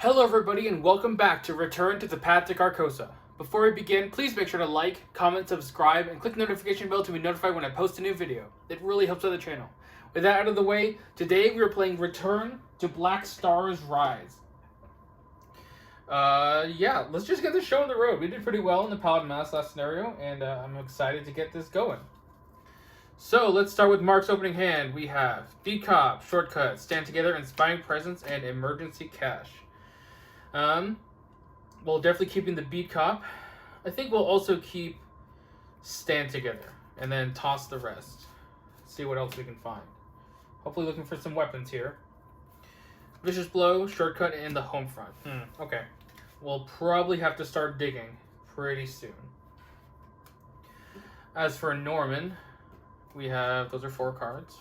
Hello everybody and welcome back to Return to the Path to Carcosa. Before we begin, please make sure to like, comment, subscribe, and click the notification bell to be notified when I post a new video. It really helps out the channel. With that out of the way, today we are playing Return to Black Star's Rise. Let's just get this show on the road. We did pretty well in the Paladin Mass last scenario, and I'm excited to get this going. So, let's start with Mark's opening hand. We have Beat Cop, Shortcut, Stand Together, Inspiring Presence, and Emergency Cash. We'll definitely keeping the Beat Cop. I think we'll also keep Stand Together, and then toss the rest. See what else we can find. Hopefully looking for some weapons here. Vicious Blow, Shortcut, and the Home Front. Okay. We'll probably have to start digging pretty soon. As for Norman, we have, those are 5 cards.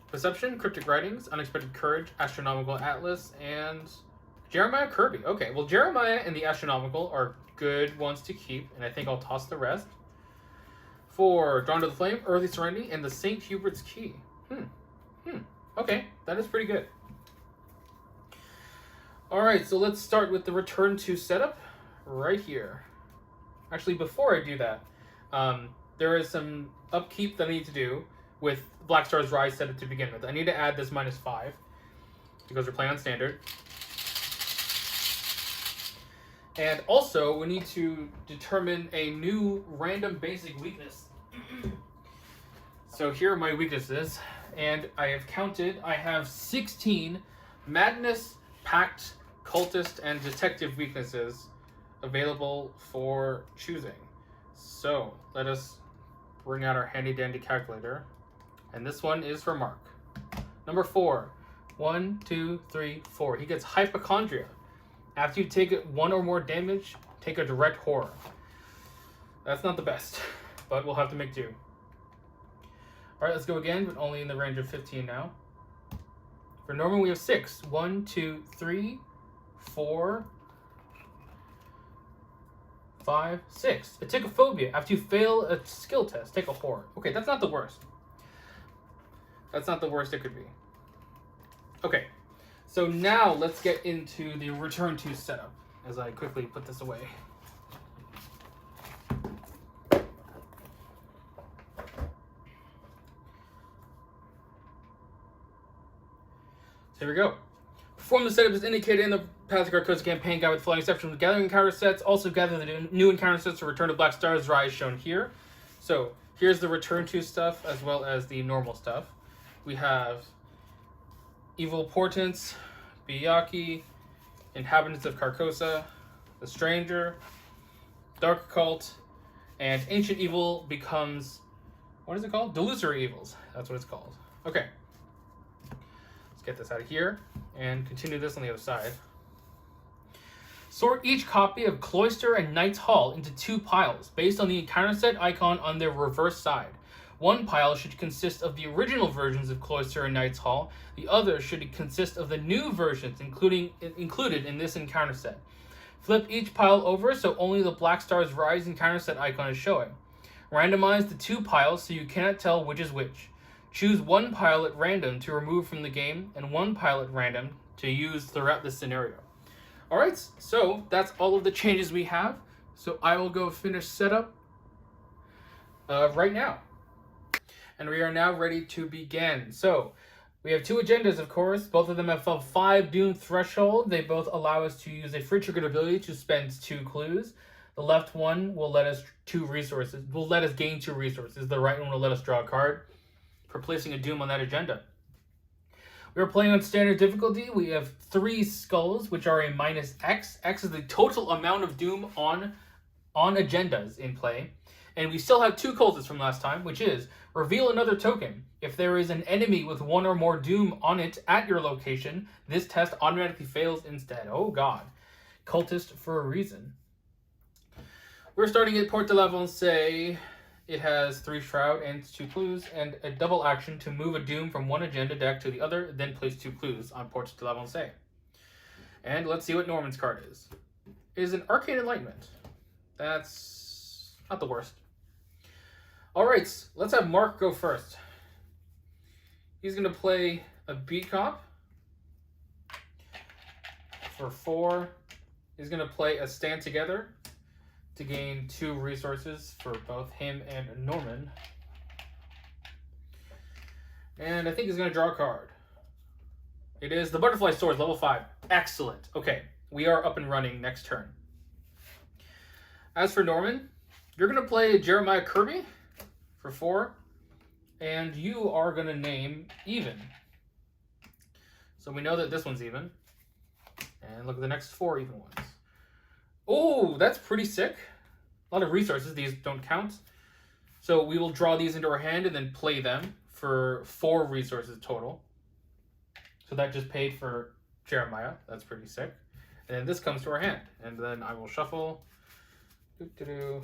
Perception, Cryptic Writings, Unexpected Courage, Astronomical Atlas, and Jeremiah Kirby. Okay, well, Jeremiah and the Astronomical are good ones to keep, and I think I'll toss the rest. For Drawn to the Flame, Early Serenity, and the St. Hubert's Key. Okay, that is pretty good. Alright, so let's start with the Return to setup right here. Actually, before I do that, there is some upkeep that I need to do with Black Star's Rise setup to begin with. I need to add this -5 because we're playing on standard. And also, we need to determine a new random basic weakness. So here are my weaknesses, and I have counted. I have 16 Madness, Pact, Cultist, and Detective weaknesses available for choosing. So let us bring out our handy dandy calculator. And this one is for Mark. Number 4. 1, 2, 3, 4. He gets Hypochondria. After you take 1 or more damage, take a direct horror. That's not the best, but we'll have to make do. Alright, let's go again, but only in the range of 15 now. For Norman, we have 6. 1, 2, 3, 4, 5, 6. Aticophobia. After you fail a skill test, take a horror. Okay, that's not the worst. That's not the worst it could be. Okay, so now let's get into the Return to setup as I quickly put this away. Here we go. Perform the setup as indicated in the Path to Carcosa campaign guide with the following exceptions: gathering encounter sets. Also gather the new encounter sets to Return to Black Star's Rise shown here. So here's the Return to stuff as well as the normal stuff. We have Evil Portents, Biyaki, Inhabitants of Carcosa, The Stranger, Dark Occult, and Ancient Evil becomes, what is it called? Delusory Evils. That's what it's called. Okay. Let's get this out of here and continue this on the other side. Sort each copy of Cloister and Knight's Hall into 2 piles based on the encounter set icon on their reverse side. One pile should consist of the original versions of Cloister and Knight's Hall. The other should consist of the new versions included in this encounter set. Flip each pile over so only the Black Star's Rise encounter set icon is showing. Randomize the 2 piles so you cannot tell which is which. Choose 1 pile at random to remove from the game and 1 pile at random to use throughout the scenario. Alright, so that's all of the changes we have. So I will go finish setup right now. And we are now ready to begin. So we have 2 agendas, of course. Both of them have a 5 Doom threshold. They both allow us to use a free triggered ability to spend 2 clues. The left one will let us gain 2 resources. The right one will let us draw a card for placing a Doom on that agenda. We are playing on standard difficulty. We have 3 skulls, which are a -X. X is the total amount of Doom on agendas in play. And we still have 2 cultists from last time, which is reveal another token. If there is an enemy with 1 or more Doom on it at your location, this test automatically fails instead. Oh god. Cultist for a reason. We're starting at Porte de l'Avancée. It has 3 Shroud and 2 clues, and a double action to move a Doom from one agenda deck to the other, then place 2 clues on Porte de l'Avancée. And let's see what Norman's card is. It is an Arcane Enlightenment. That's not the worst. Alright, let's have Mark go first. He's going to play a Beat Cop. for 4. He's going to play a Stand Together to gain 2 resources for both him and Norman. And I think he's going to draw a card. It is the Butterfly Swords, level 5. Excellent. Okay, we are up and running next turn. As for Norman, you're going to play Jeremiah Kirby for 4. And you are going to name Even. So we know that this one's even. And look at the next 4 even ones. Oh, that's pretty sick. A lot of resources. These don't count. So we will draw these into our hand and then play them for 4 resources total. So that just paid for Jeremiah. That's pretty sick. And then this comes to our hand. And then I will shuffle. Doo-doo-doo.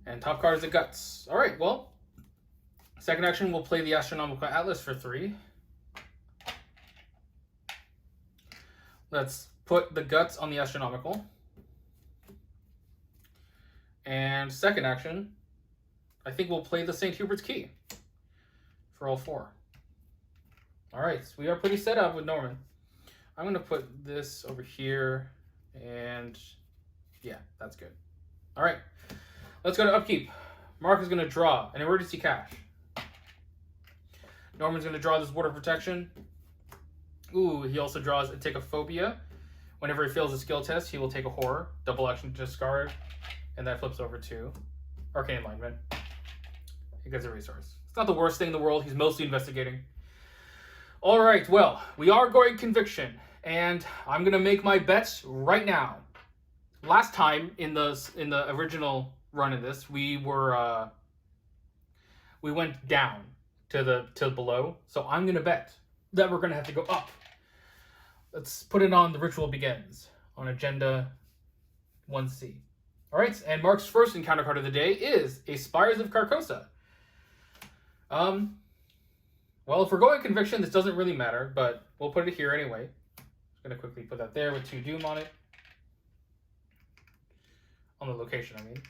And top card is the Guts. All right, well, second action, we'll play the Astronomical Atlas for 3. Let's put the Guts on the Astronomical. And second action, I think we'll play the St. Hubert's Key for all 4. All right, so we are pretty set up with Norman. I'm going to put this over here, and yeah, that's good. All right. Let's go to upkeep. Mark is going to draw an emergency cash. Norman's going to draw this Water Protection. Ooh, he also draws a Tichophobia. Whenever he fails a skill test, he will take a horror. Double action discard. And that flips over to Arcane Lineman. He gets a resource. It's not the worst thing in the world. He's mostly investigating. All right, well, we are going Conviction. And I'm going to make my bets right now. Last time in the original run of this, we went down to below, so I'm gonna bet that we're gonna have to go up. Let's put it on The Ritual Begins on agenda 1C. All right, and Mark's first encounter card of the day is a Spires of Carcosa. Well, if we're going Conviction, this doesn't really matter, but we'll put it here anyway. Just gonna quickly put that there with 2 Doom on it. On the location, I mean.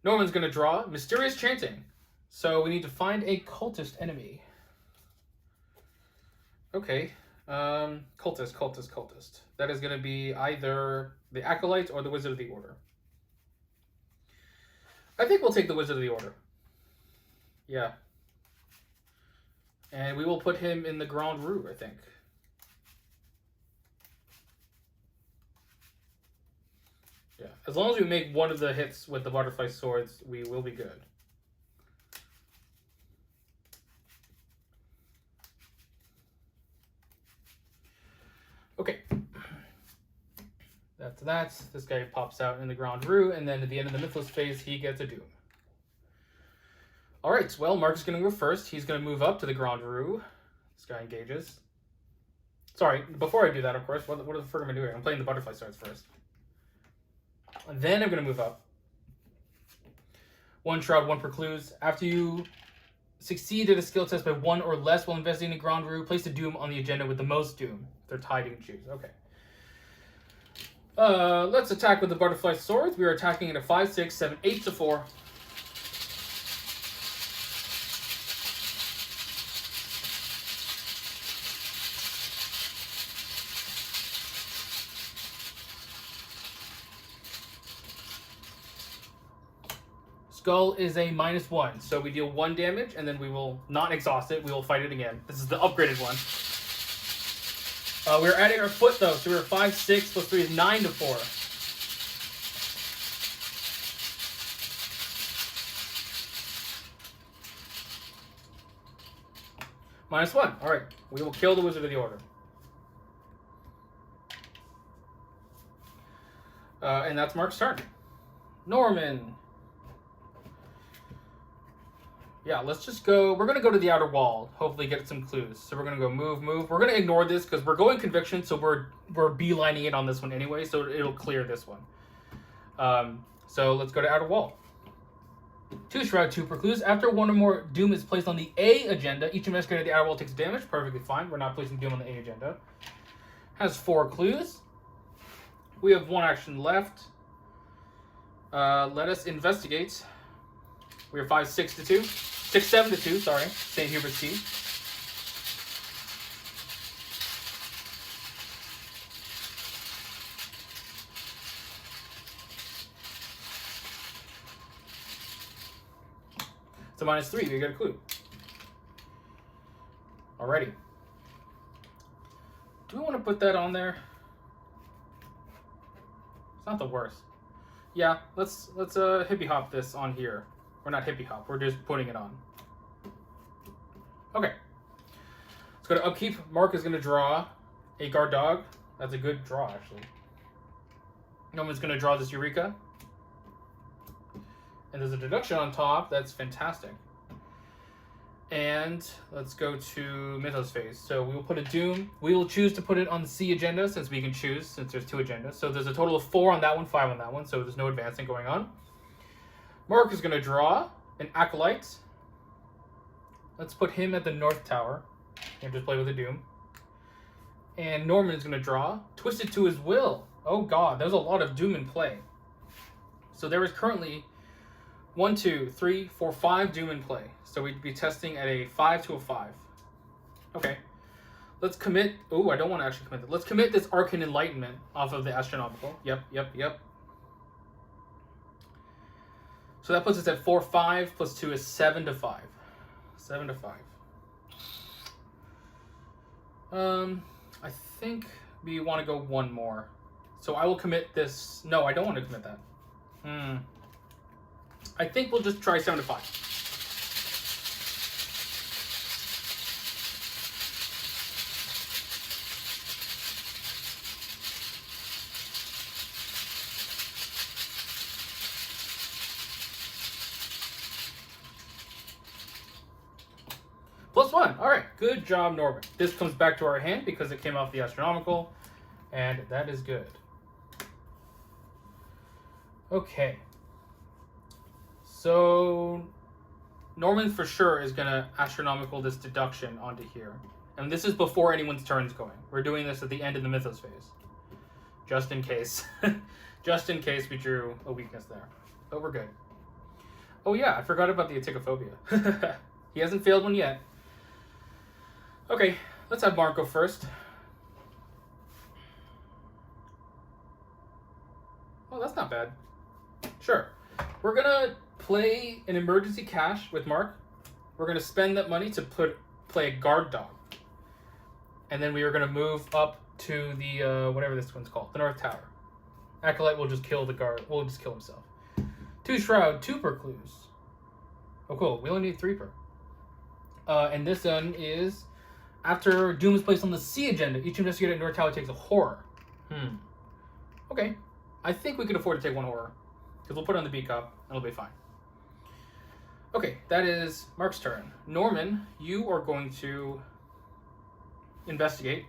Norman's going to draw Mysterious Chanting. So we need to find a cultist enemy. Okay. Cultist. That is going to be either the Acolyte or the Wizard of the Order. I think we'll take the Wizard of the Order. Yeah. And we will put him in the Grand Rue, I think. Yeah, as long as we make one of the hits with the Butterfly Swords, we will be good. Okay. That's that. This guy pops out in the Grand Rue, and then at the end of the Mythos phase, he gets a Doom. All right, well, Mark's going to go first. He's going to move up to the Grand Rue. This guy engages. Sorry, before I do that, of course, what the frick am I doing? I'm playing the Butterfly Swords first. And then I'm going to move up. 1 Shroud, 1 Precludes. After you succeed at a skill test by 1 or less while investigating a Grand Rue, place a Doom on the agenda with the most Doom. They're tied, you can choose. Okay. Let's attack with the Butterfly Swords. We are attacking at a 5, 6, 7, 8 to 4. Skull is a -1, so we deal 1 damage, and then we will not exhaust it. We will fight it again. This is the upgraded one. We're adding our foot, though, so we're 5, 6, plus 3 is 9 to 4. -1. All right. We will kill the Wizard of the Order. And that's Mark's turn. Norman. Yeah, let's just go. We're going to go to the outer wall. Hopefully get some clues. So we're going to go move. We're going to ignore this because we're going Conviction, so we're beelining it on this one anyway, so it'll clear this one. So let's go to outer wall. 2 Shroud, 2 Precludes. After one or more Doom is placed on the A agenda, each investigator in the outer world takes damage. Perfectly fine. We're not placing Doom on the A agenda. Has 4 clues. We have 1 action left. Let us investigate. We are 5-6-2. 6-7-2, sorry. St. Hubert's Key. So -3, you get a clue. Alrighty. Do we want to put that on there? It's not the worst. Yeah, let's hippie hop this on here. We're not hippie hop, we're just putting it on. Okay. Let's go to upkeep. Mark is gonna draw a guard dog. That's a good draw, actually. Norman's gonna draw this Eureka. And there's a deduction on top. That's fantastic. And let's go to Mythos phase. So we will put a Doom. We will choose to put it on the C agenda since we can choose, since there's 2 agendas. So there's a total of 4 on that one, 5 on that one. So there's no advancing going on. Mark is going to draw an Acolyte. Let's put him at the North Tower and just play with a Doom. And Norman is going to draw Twisted to His Will. Oh god, there's a lot of Doom in play. So there is currently 1, 2, 3, 4, 5 Doom in play. So we'd be testing at a 5 to a 5. Okay. Let's commit. Oh, I don't want to actually commit that. Let's commit this Arcane Enlightenment off of the Astronomical. Yep. So that puts us at 4-5 plus 2 is 7 to 5. 7 to 5. I think we want to go 1 more. So I will commit this. No, I don't want to commit that. I think we'll just try 7 to 5. +1. All right. Good job, Norbert. This comes back to our hand because it came off the Astronomical, and that is good. Okay. So Norman for sure is going to Astronomical this deduction onto here. And this is before anyone's turn's going. We're doing this at the end of the Mythos phase. Just in case. Just in case we drew a weakness there. But we're good. Oh yeah, I forgot about the Aticophobia. He hasn't failed one yet. Okay, let's have Mark go first. Oh, that's not bad. Sure. We're going to play an emergency cash with Mark. We're going to spend that money to play a guard dog. And then we are going to move up to the, whatever this one's called, the North Tower. Acolyte will just kill the guard. Will just kill himself. 2 Shroud, 2 Precludes. Oh, cool. We only need 3 per. And this one is, after Doom is placed on the C agenda, each investigator at North Tower takes a horror. Okay. I think we can afford to take 1 horror. Because we'll put it on the B cup, and it'll be fine. Okay, that is Mark's turn. Norman, you are going to investigate.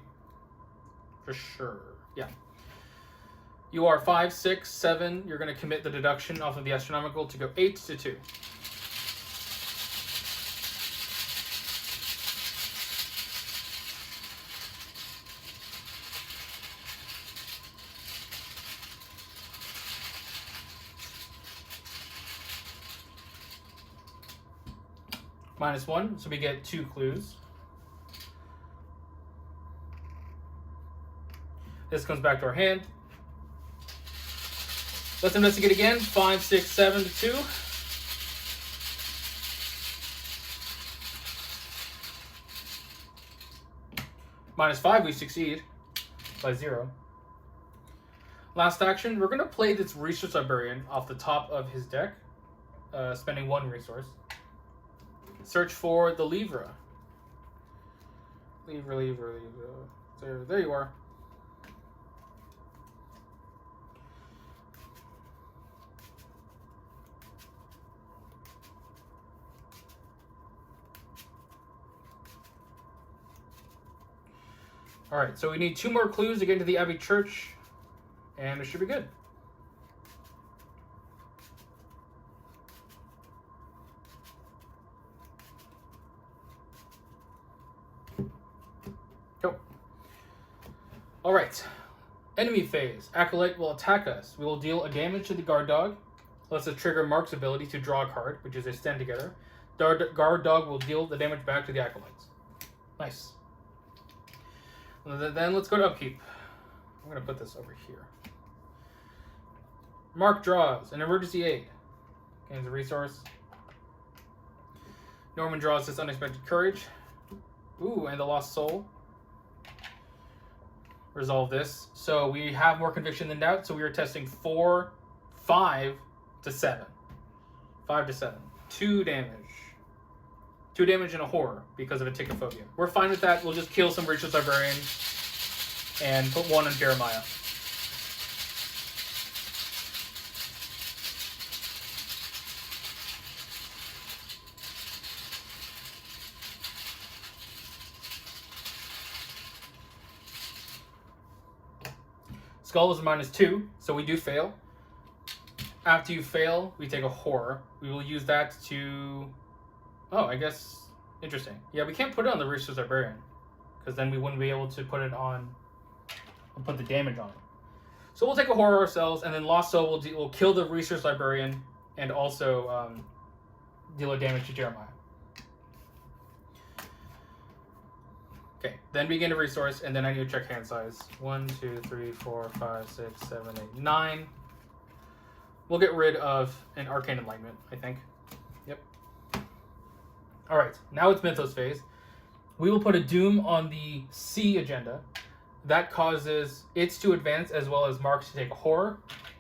For sure. Yeah. You are 5, 6, 7. You're going to commit the deduction off of the Astronomical to go 8 to 2. -1, so we get 2 clues. This comes back to our hand. Let's investigate again. 5, 6, 7 to 2. -5, we succeed by 0. Last action, we're going to play this Research Librarian off the top of his deck, spending 1 resource. Search for the Livre. Livre. There you are. Alright, so we need 2 more clues to get into the Abbey Church, and it should be good. Alright. Enemy phase. Acolyte will attack us. We will deal a damage to the guard dog. Let's trigger Mark's ability to draw a card, which is a stand together. Guard dog will deal the damage back to the acolytes. Nice. Then let's go to upkeep. I'm going to put this over here. Mark draws an emergency aid. Gains a resource. Norman draws his unexpected courage. Ooh, and the lost soul. Resolve this. So we have more conviction than doubt. So we are testing 4, 5 to 7. 5 to 7. 2 damage. 2 damage and a horror because of a Tickophobia. We're fine with that. We'll just kill some Ritualist Librarian and put 1 on Jeremiah. Skull is a -2, so we do fail. After you fail, we take a horror. We will use that to... Oh, I guess... Interesting. Yeah, we can't put it on the Ritualist Librarian, because then we wouldn't be able to put it on... and put the damage on it. So we'll take a horror ourselves, and then Lost Soul will kill the Ritualist Librarian, and also deal a damage to Jeremiah. Okay, then we gain a resource, and then I need to check hand size. 1, 2, 3, 4, 5, 6, 7, 8, 9. We'll get rid of an Arcane Enlightenment, I think. Yep. Alright, now it's Mythos phase. We will put a Doom on the C agenda. That causes it to advance, as well as Mark to take a horror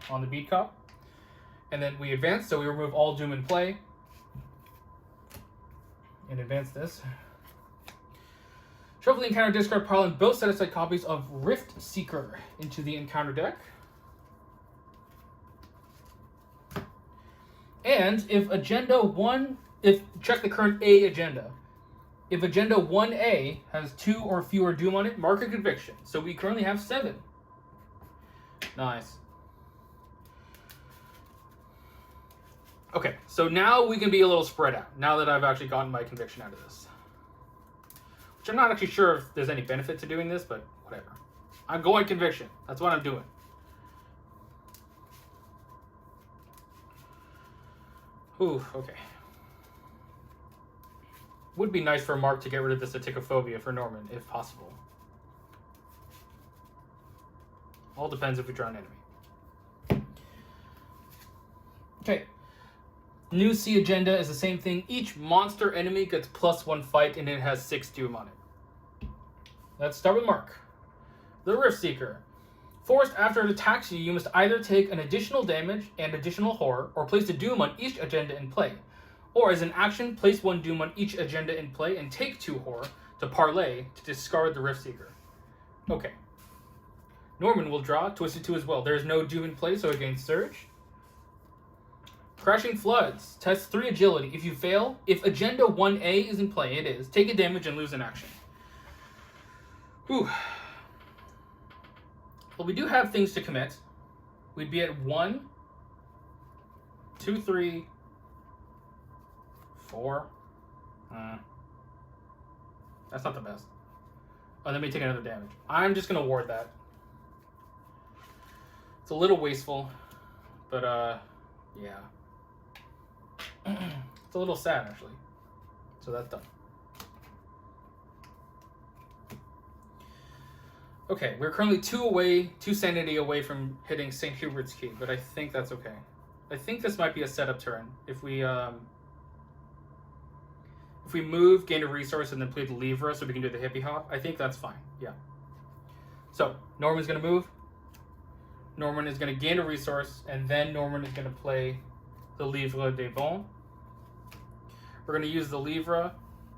on the Beat Cop. And then we advance, so we remove all Doom in play. And advance this. Shuffle the encounter discard pile and both set aside copies of Rift Seeker into the encounter deck. And if agenda 1, check the current A agenda. If agenda 1A has 2 or fewer Doom on it, mark a conviction. So we currently have 7. Nice. Okay, so now we can be a little spread out, now that I've actually gotten my conviction out of this. Which I'm not actually sure if there's any benefit to doing this, but whatever. I'm going conviction. That's what I'm doing. Ooh, okay. Would be nice for Mark to get rid of this Tickophobia for Norman, if possible. All depends if we draw an enemy. Okay. New C agenda is the same thing. Each monster enemy gets +1 fight, and it has 6 Doom on it. Let's start with Mark. The Rift Seeker. Forced after it attacks you, you must either take an additional damage and additional horror, or place a Doom on each agenda in play. Or as an action, place 1 Doom on each agenda in play and take 2 horror to parlay to discard the Rift Seeker. Okay. Norman will draw Twisted 2 as well. There is no Doom in play, so it gains Surge. Crashing Floods. Test 3 agility. If you fail, if agenda 1A is in play, it is, take a damage and lose an action. Whew. Well, we do have things to commit. We'd be at 1, 2, 3, 4. That's not the best. Oh, then we take another damage. I'm just going to ward that. It's a little wasteful, but yeah. It's a little sad, actually. So that's done. Okay, we're currently 2 sanity away from hitting St. Hubert's Key, but I think that's okay. I think this might be a setup turn. If we move, gain a resource, and then play the Livra so we can do the hippie hop, I think that's fine. Yeah. So, Norman's going to move. Norman is going to gain a resource, and then Norman is going to play the Livre des Bons. We're going to use the Livre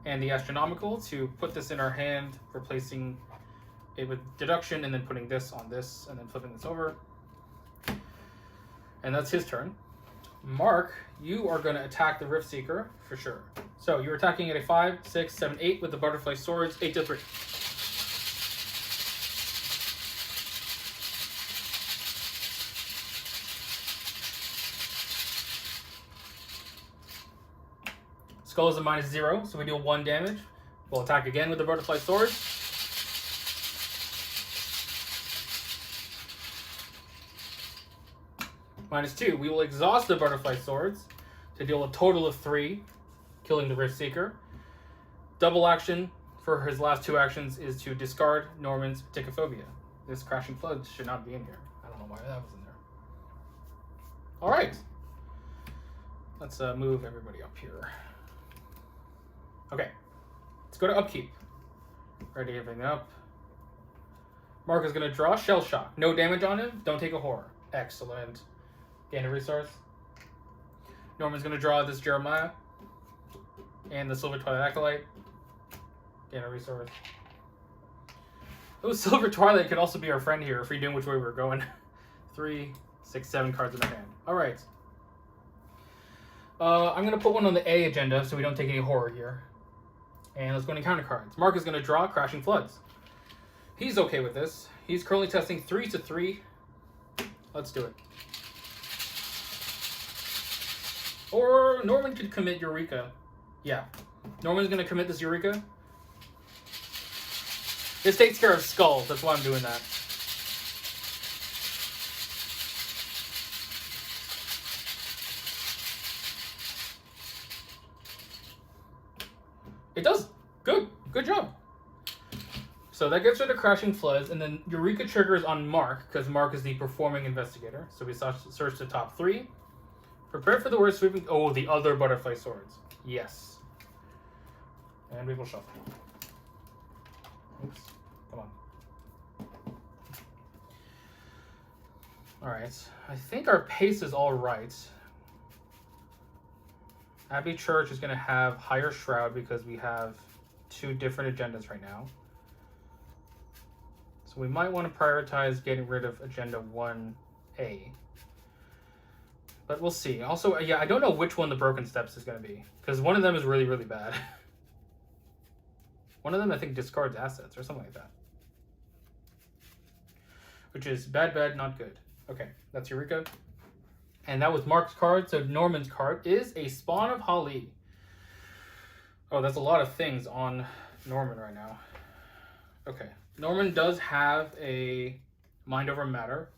and the Astronomical to put this in our hand, replacing it with deduction, and then putting this on this, and then flipping this over. And that's his turn. Mark, you are going to attack the Rift Seeker, for sure. So, you're attacking at a 5, 6, 7, 8 with the Butterfly Swords, 8 to 3. Skull is a -0, so we deal 1 damage. We'll attack again with the Butterfly Sword. -2. We will exhaust the Butterfly Swords to deal a total of 3, killing the Rift Seeker. Double action for his last 2 actions is to discard Norman's Tichophobia. This Crashing Flood should not be in here. I don't know why that was in there. Alright. Let's move everybody up here. Okay. Let's go to upkeep. Ready everything up. Mark is going to draw Shell Shock. No damage on him. Don't take a horror. Excellent. Gain a resource. Norman's going to draw this Jeremiah. And the Silver Twilight Acolyte. Gain a resource. Oh, Silver Twilight could also be our friend here if we knew which way we were going. 3, 6, 7 cards in the hand. Alright. I'm going to put one on the A agenda so we don't take any horror here. And let's go into counter cards. Mark is going to draw Crashing Floods. He's okay with this. He's currently testing 3 to 3. Let's do it. Or Norman could commit Eureka. Yeah. Norman's going to commit this Eureka. This takes care of skulls. That's why I'm doing that. It does. Good. Good job. So that gets rid of Crashing Floods, and then Eureka triggers on Mark, because Mark is the performing investigator. So we search the top 3. Prepare for the worst sweeping... Oh, the other Butterfly Swords. Yes. And we will shuffle. Oops. Come on. Alright. I think our pace is alright. Abbey Church is going to have higher Shroud because we have 2 different agendas right now. So we might want to prioritize getting rid of Agenda 1A. But we'll see. Also, yeah, I don't know which one the Broken Steps is going to be. Because one of them is really, really bad. One of them, I think, discards assets or something like that. Which is bad, bad, not good. Okay, that's Eureka. And that was Mark's card. So Norman's card is a Spawn of Holly. Oh, that's a lot of things on Norman right now. Okay. Norman does have a Mind Over Matter.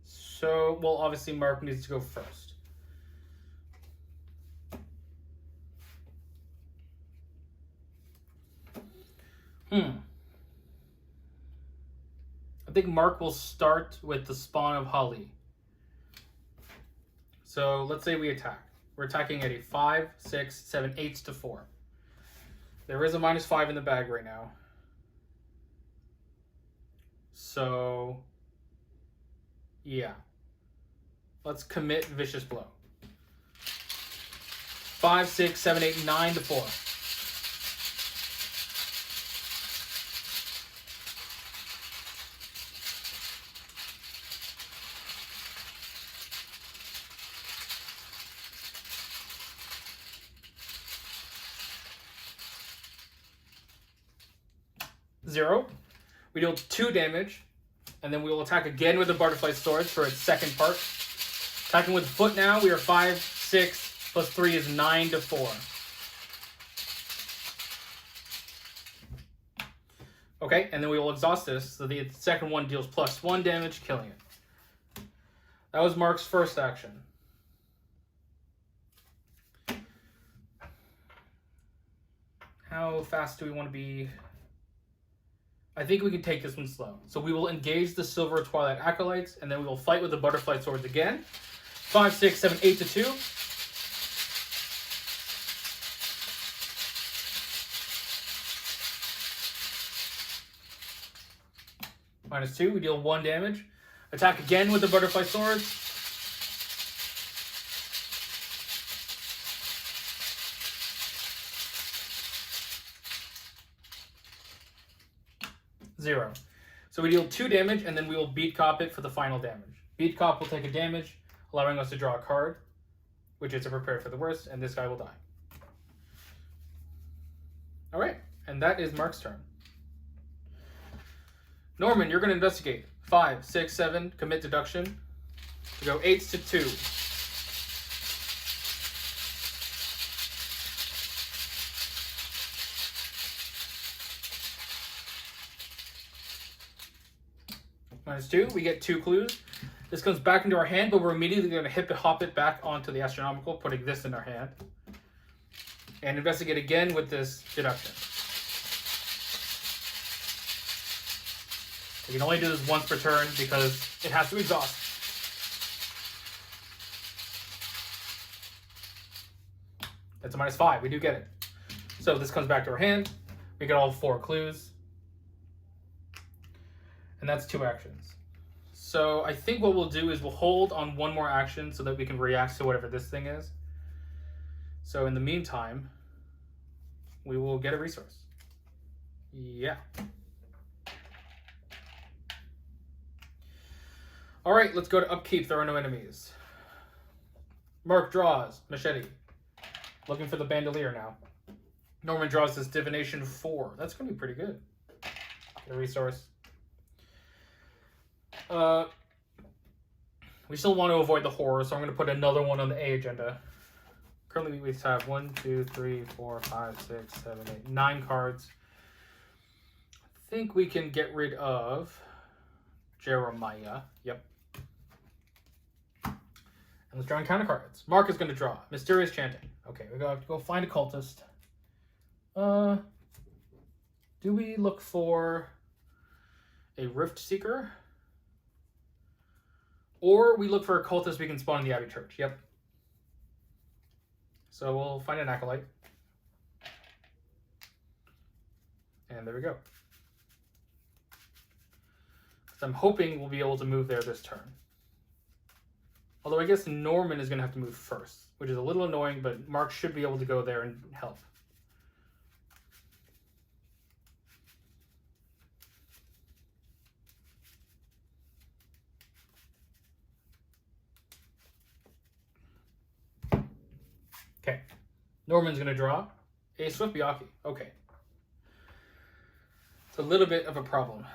So, well, obviously Mark needs to go first. I think Mark will start with the Spawn of Holly. So let's say we attack. We're attacking at a 5, 6, 7, 8 to 4. There is a -5 in the bag right now. So, yeah. Let's commit Vicious Blow. 5, 6, 7, 8, 9 to 4. Zero. We deal 2 damage, and then we will attack again with the Butterfly Swords for its second part. Attacking with foot now, we are 5, 6, plus 3 is 9 to 4. Okay, and then we will exhaust this, so the second one deals +1 damage, killing it. That was Mark's first action. How fast do we want to be? I think we can take this one slow. So we will engage the Silver Twilight Acolytes, and then we will fight with the Butterfly Swords again. 5, 6, 7, 8 to 2. -2, we deal 1 damage. Attack again with the Butterfly Swords. Zero. So we deal 2 damage, and then we will Beat Cop it for the final damage. Beat Cop will take a damage, allowing us to draw a card, which is to prepare for the worst, and this guy will die. Alright, and that is Mark's turn. Norman, you're going to investigate. 5, 6, 7, commit deduction. To go 8 to 2. times 2. We get 2 clues. This comes back into our hand, but we're immediately going to hop it back onto the astronomical, putting this in our hand. And investigate again with this deduction. We can only do this once per turn because it has to exhaust. That's a -5. We do get it. So this comes back to our hand. We get all 4 clues. And that's 2 actions. So I think what we'll do is we'll hold on 1 more action so that we can react to whatever this thing is. So in the meantime, we will get a resource. Yeah. All right, let's go to upkeep. There are no enemies. Mark draws machete. Looking for the bandolier now. Norman draws this divination 4. That's going to be pretty good. Get a resource. We still want to avoid the horror, so I'm going to put another one on the A agenda. Currently, we have 1, 2, 3, 4, 5, 6, 7, 8, 9 cards. I think we can get rid of Jeremiah. Yep. And let's draw encounter cards. Mark is going to draw. Mysterious chanting. Okay, we have to go find a cultist. Do we look for a Rift Seeker? Or we look for a cultist we can spawn in the Abbey Church. Yep. So we'll find an Acolyte. And there we go. So I'm hoping we'll be able to move there this turn. Although I guess Norman is going to have to move first, which is a little annoying, but Mark should be able to go there and help. Okay. Norman's going to draw a Swift Byakhee. Okay. It's a little bit of a problem.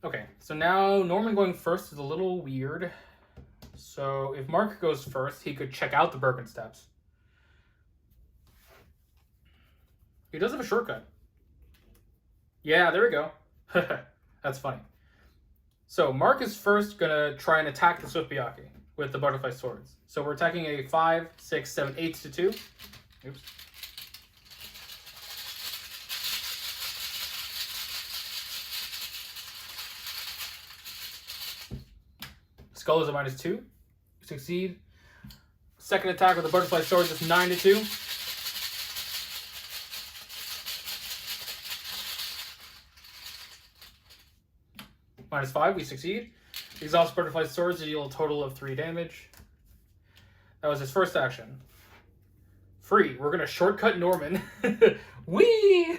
Okay, so now Norman going first is a little weird. So if Mark goes first, he could check out the Bergen Steps. He does have a shortcut. Yeah, there we go. That's funny. So Mark is first going to try and attack the Swift Byakhee with the Butterfly Swords. So we're attacking a 5, 6, 7, 8 to 2. Oops. Skull is a -2. Succeed. Second attack with the Butterfly Swords is 9 to 2. -5, we succeed. Exhaust Butterfly Swords to deal a total of 3 damage. That was his first action. Free. We're going to shortcut Norman. Whee!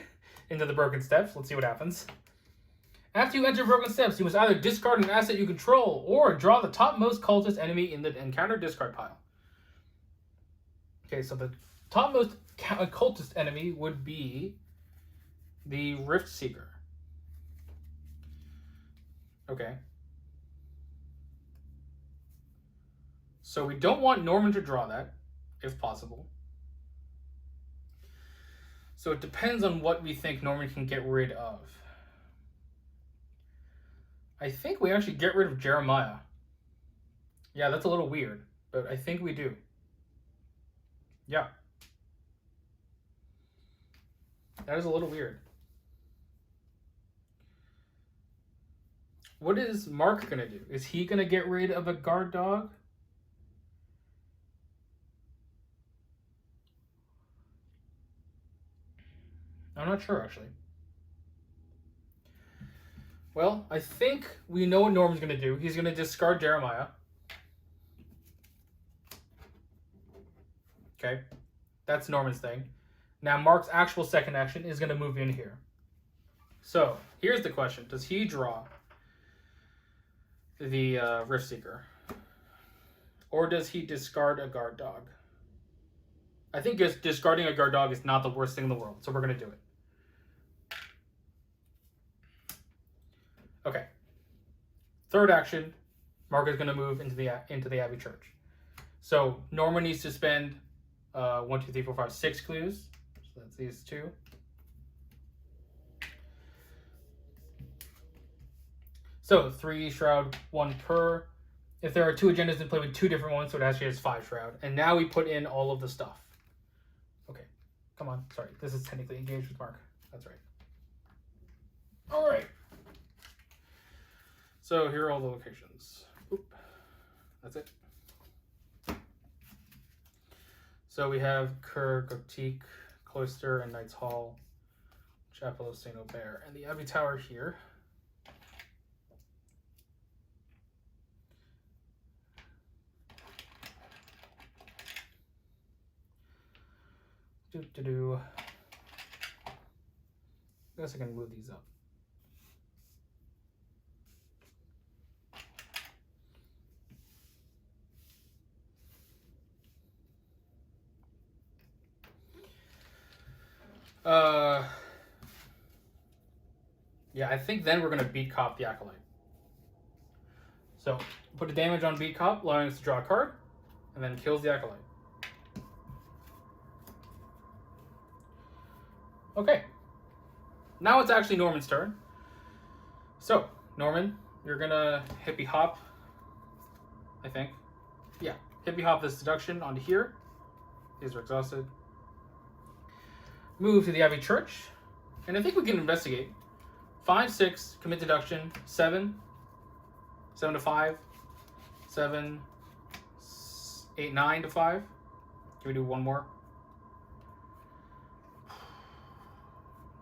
Into the Broken Steps. Let's see what happens. After you enter Broken Steps, you must either discard an asset you control or draw the topmost cultist enemy in the encounter discard pile. Okay, so the topmost cultist enemy would be the Rift Seeker. Okay. So we don't want Norman to draw that, if possible. So it depends on what we think Norman can get rid of. I think we actually get rid of Jeremiah. Yeah, that's a little weird, but I think we do. Yeah. That is a little weird. What is Mark going to do? Is he going to get rid of a guard dog? I'm not sure, actually. Well, I think we know what Norman's going to do. He's going to discard Jeremiah. Okay. That's Norman's thing. Now, Mark's actual second action is going to move in here. So, here's the question. Does he draw the Rift Seeker? Or does he discard a guard dog? I think just discarding a guard dog is not the worst thing in the world, so we're going to do it. Okay. Third action, Mark is going to move into the Abbey Church. So Norman needs to spend 1, 2, 3, 4, 5, 6 clues. So that's these 2. So 3 shroud, 1 per. If there are 2 agendas in play with 2 different ones, so it actually has 5 shroud. And now we put in all of the stuff. Okay, come on. Sorry, this is technically engaged with Mark. That's right. All right. So here are all the locations. Oop. That's it. So we have Kerr, Gotique, Cloister, and Knight's Hall, Chapel of St. Aubert, and the Abbey Tower here. I guess I can move these up. Yeah, I think then we're going to beat Cop the Acolyte. So, put a damage on beat Cop, allowing us to draw a card, and then kills the Acolyte. Okay. Now it's actually Norman's turn. So, Norman, you're going to hippie hop, I think. Yeah, hippie hop this deduction onto here. These are exhausted. Move to the Abbey Church, and I think we can investigate. 5, 6, commit deduction, 7, 7 to 5, 7, 8, 9 to 5. Can we do one more?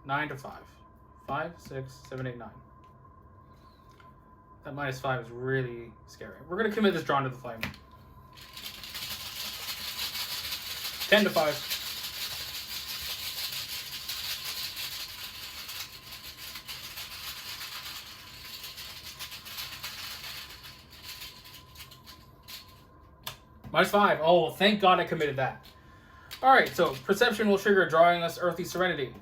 9 to 5. 5, 6, 7, 8, 9. That -5 is really scary. We're going to commit this drawn to the flame. 10 to 5. -5. Oh, thank God I committed that. Alright, so Perception will trigger drawing us Earthly Serenity.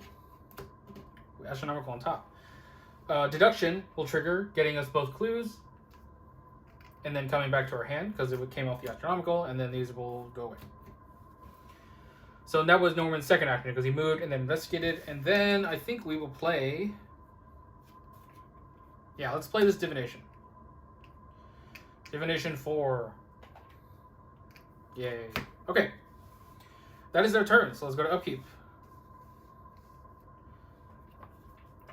Astronomical on top. Deduction will trigger getting us both clues and then coming back to our hand because it came off the Astronomical, and then these will go away. So that was Norman's second action because he moved and then investigated, and then I think we will play... Yeah, let's play this Divination. Divination 4. Yay. Okay. That is their turn, so let's go to Upkeep.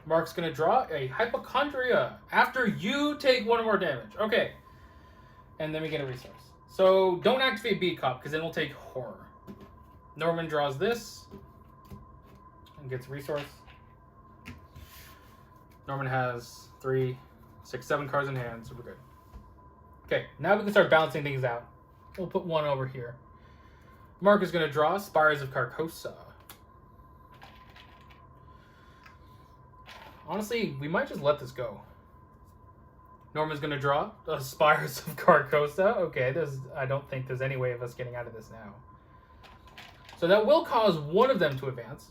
Mark's going to draw a Hypochondria after you take 1 or more damage. Okay. And then we get a resource. So don't activate Beat Cop, because then we'll take Horror. Norman draws this and gets resource. Norman has 3, 6, 7 cards in hand, so we're good. Okay, now we can start balancing things out. We'll put 1 over here. Mark is going to draw Spires of Carcosa. Honestly, we might just let this go. Norman's going to draw Spires of Carcosa. Okay, I don't think there's any way of us getting out of this now. So that will cause one of them to advance.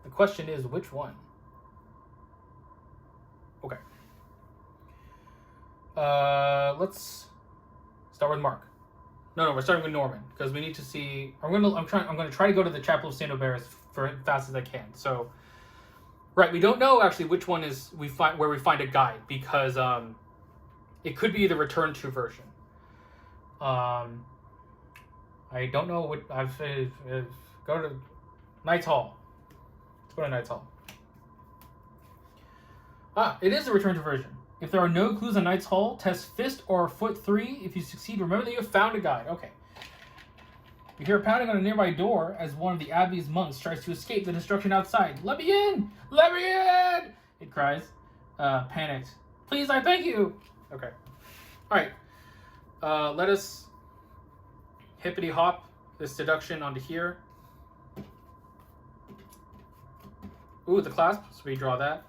The question is, which one? Okay. Let's start with Mark. No, we're starting with Norman because we need to see. I'm gonna try to go to the Chapel of St. Aubert as fast as I can. So, right, we don't know actually which one is where we find a guide because it could be the Return to version. I don't know what go to Knight's Hall. Let's go to Knight's Hall. It is the Return to version. If there are no clues on Knight's Hall, test Fist or Foot 3. If you succeed, remember that you have found a guide. Okay. You hear pounding on a nearby door as one of the Abbey's monks tries to escape the destruction outside. Let me in! Let me in! It cries, panicked. Please, I beg you! Okay. Alright. Let us hippity hop this deduction onto here. Ooh, the clasp. So we draw that.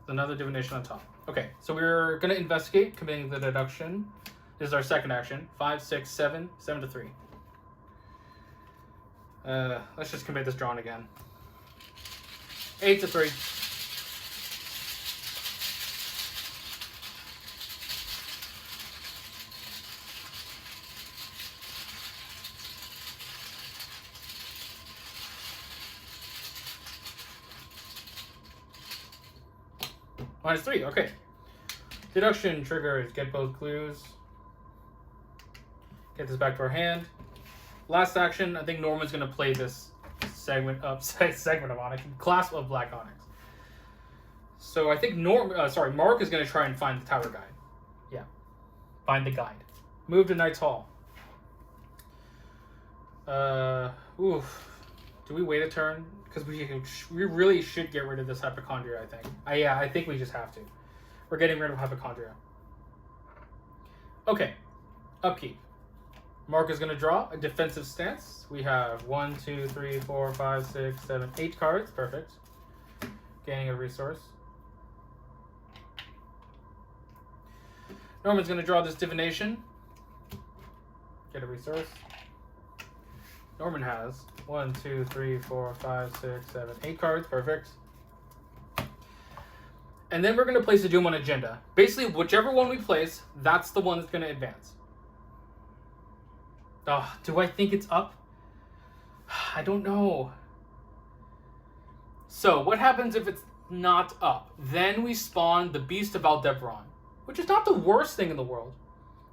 Another divination on top. Okay, so we're going to investigate, committing the deduction. This is our second action. 5, 6, 7, 7 to 3. Let's just commit this drawn again. 8 to 3. -3, okay. Deduction triggers, get both clues. Get this back to our hand. Last action, I think Norman's going to play this segment of Onyx, Clasp of Black Onyx. So I think Mark is going to try and find the tower guide. Yeah, find the guide. Move to Knight's Hall. Do we wait a turn? Because we really should get rid of this hypochondria, I think. Yeah, I think we just have to. We're getting rid of hypochondria. Okay, upkeep. Mark is going to draw a defensive stance. We have 1, 2, 3, 4, 5, 6, 7, 8 cards. Perfect. Gaining a resource. Norman's going to draw this divination. Get a resource. Norman has 1, 2, 3, 4, 5, 6, 7, 8 cards. Perfect. And then we're going to place a Doom on agenda. Basically, whichever one we place, that's the one that's going to advance. Do I think it's up? I don't know. So, what happens if it's not up? Then we spawn the Beast of Aldebaran, which is not the worst thing in the world.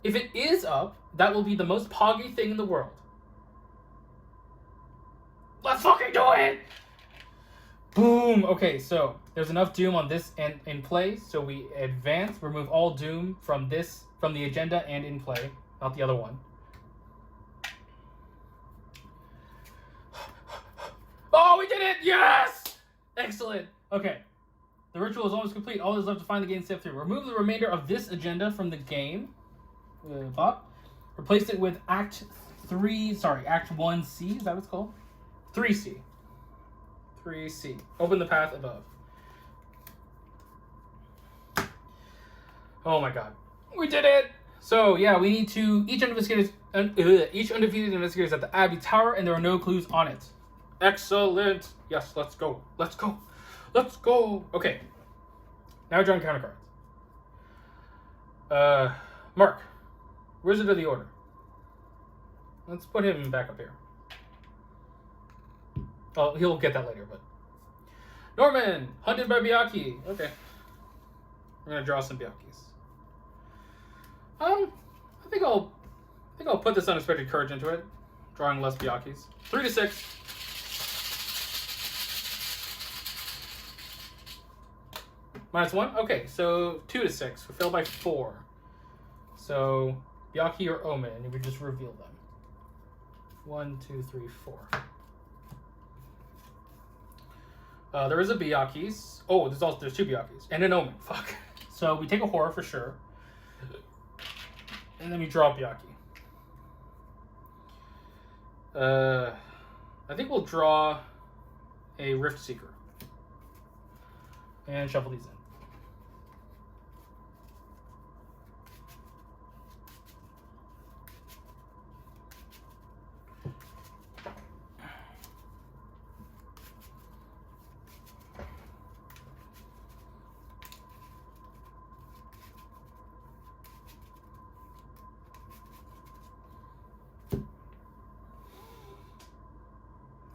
If it is up, that will be the most poggy thing in the world. Let's fucking do it! Boom! Okay, so there's enough Doom on this and in play, so we advance, remove all Doom from the agenda and in play, not the other one. Oh, we did it! Yes! Excellent. Okay. The ritual is almost complete. All that is left to find the game step 3. Remove the remainder of this agenda from the game. Replace it with Act 1C. Is that what it's called? 3C. 3C. Open the path above. Oh my god. We did it! So, yeah, we need to... Each undefeated investigator is at the Abbey Tower, and there are no clues on it. Excellent. Yes, let's go. Let's go. Let's go. Okay. Now drawing counter cards. Mark. Wizard of the Order. Let's put him back up here. Oh, he'll get that later, but... Norman! Hunted by Byakhee. Okay. We're gonna draw some Byakees. I think I'll put this unexpected courage into it. Drawing less Byakees. 3 to 6. -1? Okay, so 2 to 6. We failed by 4. So, Byakhee or Omen, and we just reveal them. 1, 2, 3, 4. There is a Byakees. Oh, there's 2 Byakees. And an Omen. Fuck. So, we take a horror for sure. And then we draw Byakhee. I think we'll draw a Rift Seeker. And shuffle these in.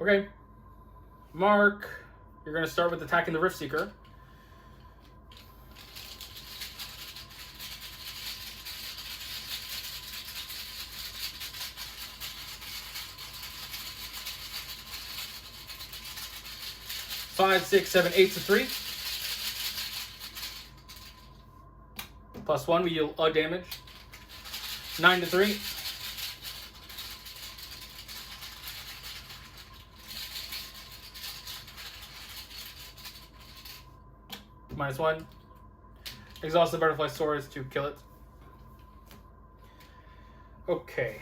Okay. Mark, you're going to start with attacking the Rift Seeker. Five, 6, 7, 8 to 3. +1, we deal a damage. 9 to 3. -1. Exhaust the butterfly swords to kill it. Okay.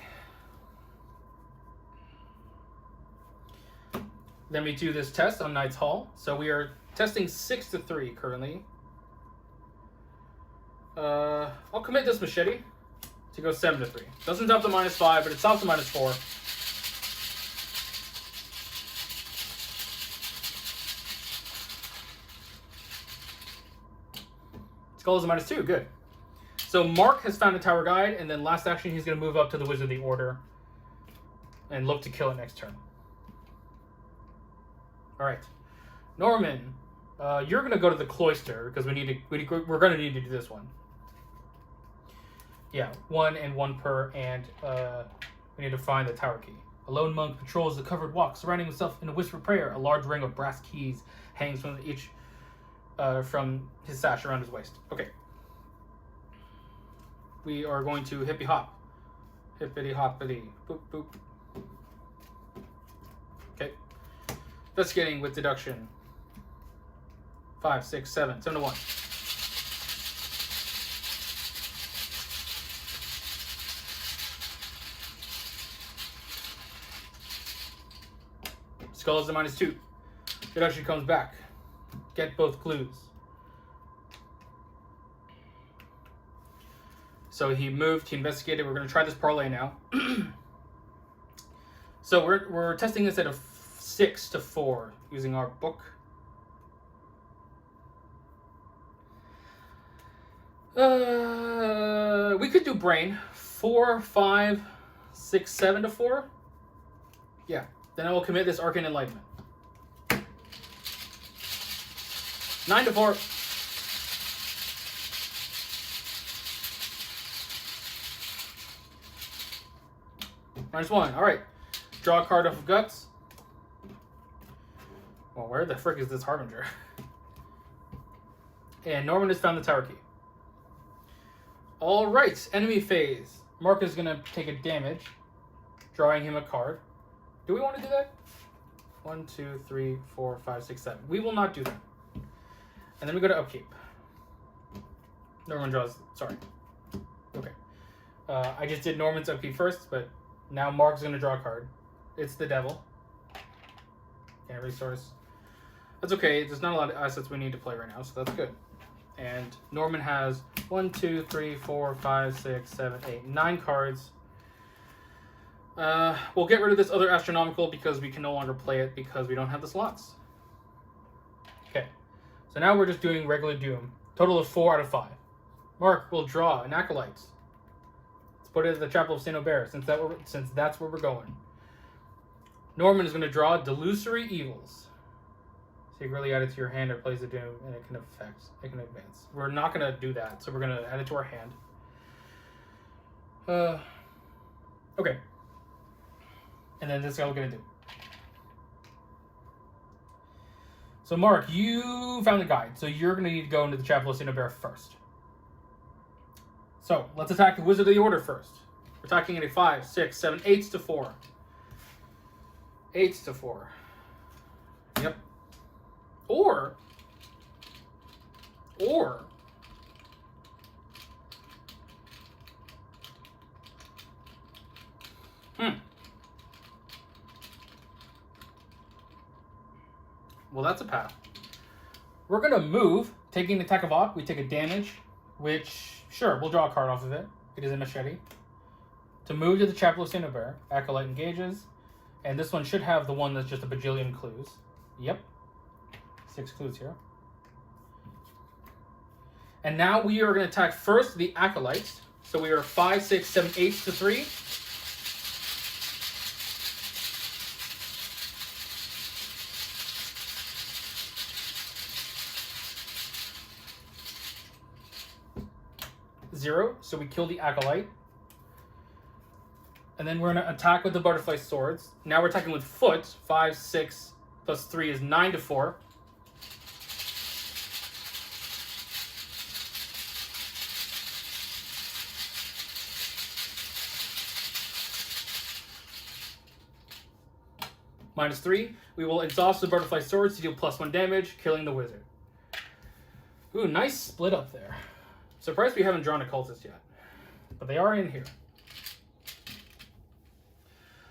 Then we do this test on Knight's Hall. So we are testing 6 to 3 currently. I'll commit this machete to go 7 to 3. Doesn't top to -5, but it tops to -4. Skull is a -2, good. So Mark has found a tower guide, and then last action he's going to move up to the Wizard of the Order and look to kill it next turn. Alright. Norman. You're gonna go to the cloister because we're gonna need to do this one. Yeah, 1 and 1 per, and we need to find the tower key. A lone monk patrols the covered walk, surrounding himself in a whispered prayer. A large ring of brass keys hangs from from his sash around his waist. Okay. We are going to hippy hop. Hippity hoppity. Boop boop. Okay. Investigating with deduction. 5, 6, 7. 7 to 1. Skull is a -2. Deduction comes back. Get both clues. So he moved, he investigated. We're going to try this parlay now. So we're testing this at a 6 to 4 using our book. We could do brain. 4, 5, 6, 7 to 4. Yeah. Then I will commit this arcane enlightenment. 9 to 4. -1. All right. Draw a card off of guts. Well, where the frick is this Harbinger? And Norman has found the tower key. All right. Enemy phase. Mark is going to take a damage, drawing him a card. Do we want to do that? 1, 2, 3, 4, 5, 6, 7. We will not do that. And then we go to upkeep. Norman draws. Sorry. Okay. I just did Norman's upkeep first, but now Mark's going to draw a card. It's the devil. Can't resource. That's okay. There's not a lot of assets we need to play right now, so that's good. And Norman has 1, 2, 3, 4, 5, 6, 7, 8, 9 cards. We'll get rid of this other astronomical because we can no longer play it because we don't have the slots. Okay. So now we're just doing regular Doom. Total of 4 out of 5. Mark will draw an acolyte. Let's put it at the Chapel of St. Aubert since that's where we're going. Norman is going to draw Delusory Evils. Secretly add it to your hand or place a Doom, and it can advance. We're not going to do that, so we're going to add it to our hand. Okay. And then this is what we're going to do. So, Mark, you found the guide, so you're going to need to go into the Chapel of St. Aubert first. So, let's attack the Wizard of the Order first. We're attacking at a 5, 6, 7, 8 to 4. 8 to 4. Yep. Or. Well, that's a path. We're going to move. Taking the attack of Op, we take a damage, which, sure, we'll draw a card off of it. It is a machete. To move to the Chapel of St. Aubert, Acolyte engages. And this one should have the one that's just a bajillion clues. Yep. 6 clues here. And now we are going to attack first the Acolyte. So we are 5, 6, 7, 8 to 3. Zero, so we kill the Acolyte. And then we're going to attack with the Butterfly Swords. Now we're attacking with Foot. 5, 6, plus 3 is 9 to 4. -3. We will exhaust the Butterfly Swords to deal +1 damage, killing the Wizard. Ooh, nice split up there. Surprised we haven't drawn a cultist yet. But they are in here.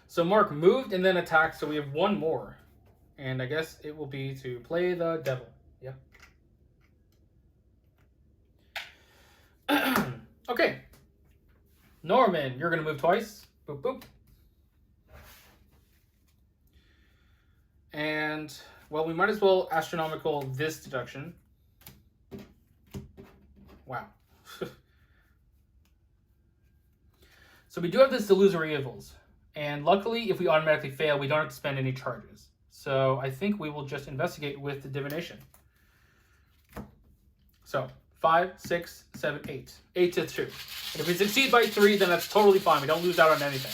So Mark moved and then attacked, so we have one more. And I guess it will be to play the devil. Yeah. Okay. Norman, you're going to move twice. Boop, boop. And, well, we might as well astronomical this deduction. Wow. So we do have this Delusory Evils. And luckily, if we automatically fail, we don't have to spend any charges. So I think we will just investigate with the Divination. So 5, 6, 7, 8. 8 to 2. And if we succeed by 3, then that's totally fine. We don't lose out on anything.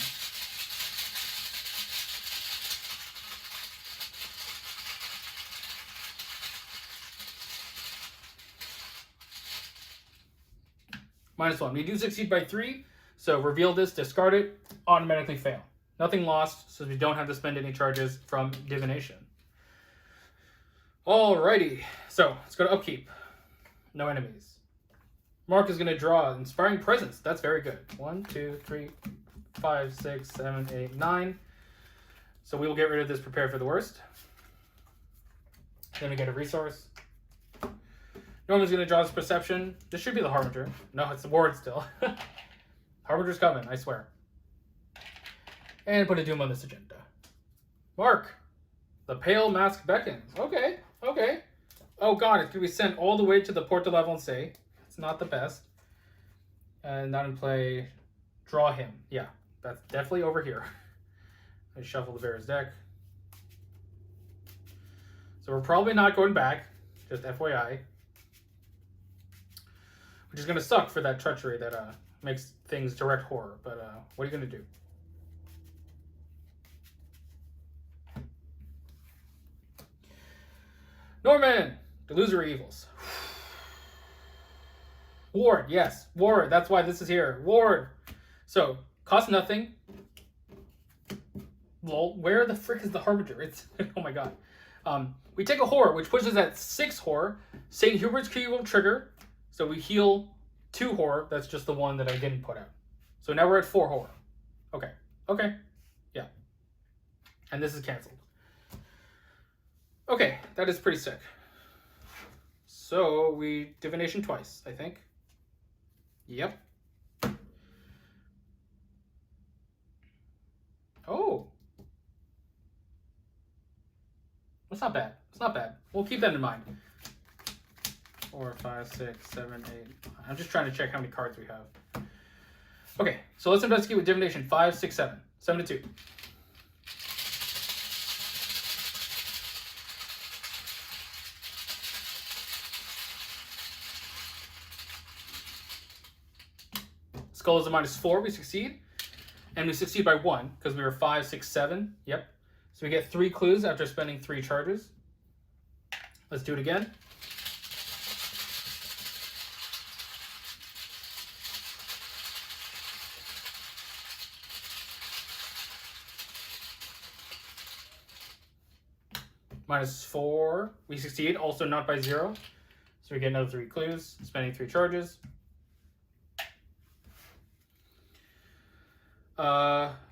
-1. We do succeed by 3, so reveal this, discard it, automatically fail. Nothing lost, so we don't have to spend any charges from divination. Alrighty, so let's go to upkeep. No enemies. Mark is going to draw Inspiring Presence. That's very good. 1, 2, 3, 5, 6, 7, 8, 9. So we will get rid of this Prepare for the Worst. Then we get a resource. Norman's going to draw his Perception. This should be the Harbinger. No, it's the Ward still. Harbinger's coming, I swear. And put a Doom on this agenda. Mark. The Pale Mask Beckons. Okay, okay. Oh god, it's going to be sent all the way to the Porte de la Avancée. It's not the best. And not in play. Draw him. Yeah, that's definitely over here. I shuffle the Bear's deck. So we're probably not going back. Just FYI. Which is going to suck for that treachery that makes things direct horror. But what are you going to do? Norman! Delusory Evils. Ward, yes. Ward, that's why this is here. Ward! So, cost nothing. Lol, where the frick is the Harbinger? It's, oh my god. We take a horror, which pushes at 6 horror. St. Hubert's Key will trigger. So we heal 2 horror. That's just the one that I didn't put out. So now we're at 4 horror. Okay. Okay. Yeah. And this is canceled. Okay, that is pretty sick. So we divination twice, I think. Yep. Oh. That's not bad. It's not bad. We'll keep that in mind. 4, 5, 6, 7, 8. I'm just trying to check how many cards we have. Okay, so let's investigate with divination. 5, 6, 7. 7 to 2. Skull is a -4. We succeed. And we succeed by 1 because we were 5, 6, 7. Yep. So we get 3 clues after spending 3 charges. Let's do it again. -4. We succeed, also not by 0. So we get another 3 clues, spending 3 charges.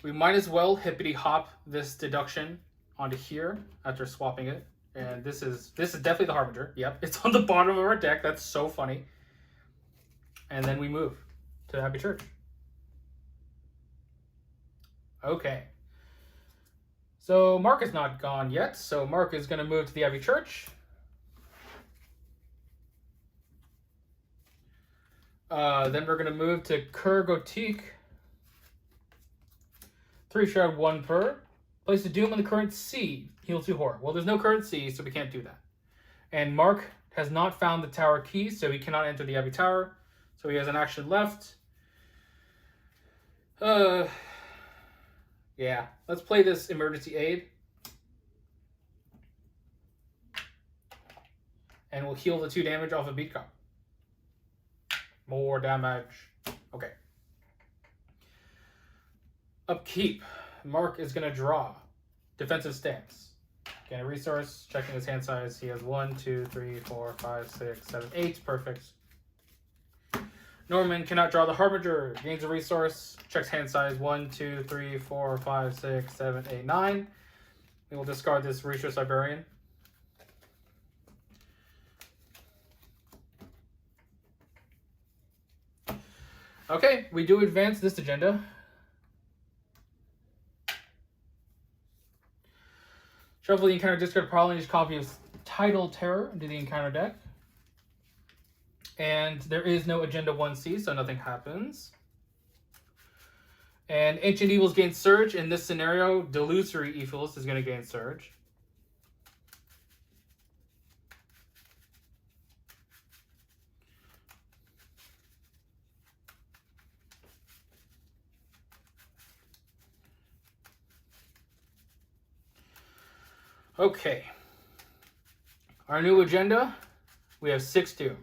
We might as well hippity hop this deduction onto here after swapping it. And this is definitely the Harbinger. Yep, it's on the bottom of our deck. That's so funny. And then we move to Abbey Church. Okay. So Mark is not gone yet. So Mark is going to move to the Abbey Church. Then we're going to move to Cur Gothique. 3 shard, 1 per. Place a Doom on the current C. Heal 2 horror. Well, there's no current C, so we can't do that. And Mark has not found the tower key, so he cannot enter the Abbey Tower. So he has an action left. Yeah. Let's play this Emergency Aid. And we'll heal the 2 damage off of Beat Cop. More damage. Okay. Upkeep. Mark is going to draw. Defensive stance. Gain a resource. Checking his hand size. He has 1, 2, 3, 4, 5, 6, 7, 8. Perfect. Norman cannot draw the Harbinger. Gains a resource. Checks hand size. 1, 2, 3, 4, 5, 6, 7, 8, 9. We will discard this Reacher's Librarian. Okay, we do advance this agenda. Shuffle the encounter, discard Paralyzed copy of Tidal Terror into the encounter deck. And there is no Agenda 1C, so nothing happens. And Ancient Evils gain Surge. In this scenario, Delusory Evils is going to gain Surge. Okay. Our new agenda, we have 6 doom.